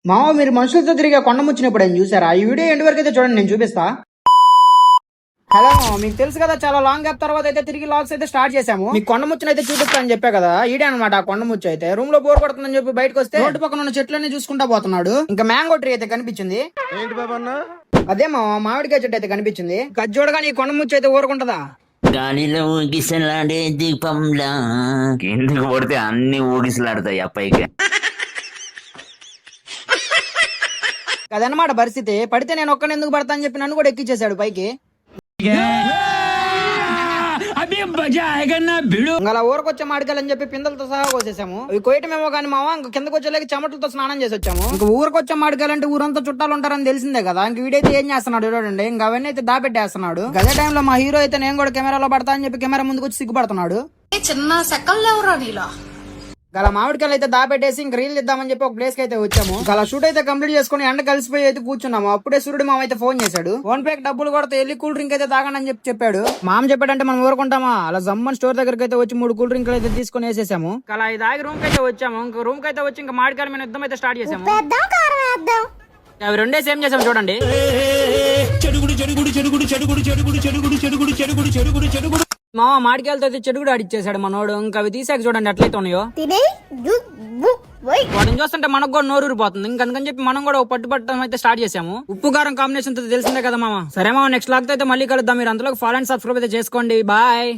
మామ మీరు మనుషులతో తిరిగే కొండ ముచ్చినప్పుడు ఆయన చూసారా? ఈ వీడియో ఎండ్ వరకు అయితే చూడండి, నేను చూపిస్తా. హలో మామ, మీకు తెలుసు కదా చాలా లాంగ్ గ్యాప్ తర్వాత అయితే తిరిగి లాగ్స్ అయితే స్టార్ట్ చేసాము. మీకు కొండ ముచ్చుని అయితే చూపిస్తా అని చెప్పా కదా, ఈడే అనమాట ఆ కొండ ముచ్చు. అయితే రూమ్ లో బోర్ కొడుతుందని చెప్పి బయటకు వస్తే రోడ్డు పక్కన ఉన్న చెట్లన్నీ చూసుకుంటా పోతున్నాడు. ఇంకా మ్యాంగో ట్రీ అయితే కనిపించింది. అదే మామ, మామిడికాయ చెట్టు అయితే కనిపించింది. అది చూడగానే ఈ కొండ ముచ్చు అయితే ఊరుకుంటదా? గాలిలో ఊగిసలాడే దీపంలా కిందకి పడితే అన్ని ఊగిసలాడతాయి ఆ పైకి. అదనమాట పరిస్థితి. పడితే నేను ఒక్కని ఎందుకు పడతా అని చెప్పి నన్ను కూడా ఎక్కిచ్చేసాడు పైకి. అలా ఊరకొచ్చే మాడికాయలని చెప్పి పిందలతో సహా కోసేసాము. ఇవి కోయటమేమో కానీ మావా ఇంక కిందకు వచ్చేలాగా చెమటలతో స్నానం చేసి వచ్చాము. ఇంక ఊరకొచ్చే మాడికాయలంటే ఊరంతా చుట్టాలు ఉంటారని తెలిసిందే కదా. ఇంక వీడైతే ఏం చేస్తున్నాడు చూడండి, ఇంకా అవన్నీ అయితే దాపెట్టేస్తున్నాడు. అదే టైంలో మా హీరో అయితే నేను కూడా కెమెరాలో పడతా అని చెప్పి కెమెరా ముందుకు వచ్చి సిగ్గుపడుతున్నాడు. చిన్న సెకండ్ ఎవరా నీలా అలా మామిడికాయలు అయితే దాపెట్టేసి ఇంక రీల్ ఇద్దామని చెప్పి ఒక ప్లేస్ కి అయితే వచ్చాము. అలా షూట్ అయితే కంప్లీట్ చేసుకుని ఎండ కలిసిపోయి అయితే కూర్చున్నాము. అప్పుడే సూర్యుడు మామ అయితే ఫోన్ చేశాడు. ఫోన్ పే డబ్బులు కొడితే వెళ్ళి కూల్ డ్రింక్ అయితే తాగండి అని చెప్పాడు. మామ చెప్పాడంటే మనం ఊరుకుంటామా? అలా జమ్మన్ స్టోర్ దగ్గరికి అయితే వచ్చి 3 కూల్ డ్రింక్లు అయితే తీసుకుని వేసేసాము. అలా ఇది ఆగి రూమ్ కి అయితే వచ్చాము. ఇంకా రూమ్ కి అయితే వచ్చి ఇంకా మామిడికాయల మీద యుద్ధం అయితే స్టార్ట్ చేసాము. అవి రెండే సేమ్ చేసాము చూడండి. మామ మామిడికాయలతో అయితే చెడుగుడు ఆడిచ్చేసాడు మనోడు. ఇంకా అవి తీసాక చూడండి ఎట్లయితే ఉన్నాయో. వాటిని చూస్తుంటే మనకు కూడా నోరు ఊరిపోతుంది. ఇంకా అందుకని చెప్పి మనం కూడా పట్టుబట్టడం అయితే స్టార్ట్ చేసాము. ఉప్పు కారం కాంబినేషన్ తో తెలిసిందే కదా మామ. సరే మామ, నెక్స్ట్ లాగ్ అయితే మళ్ళీ కలుద్దాం. మీరు అంతలో ఫాలో అండ్ సబ్స్క్రైబ్ అయితే చేసుకోండి. బాయ్.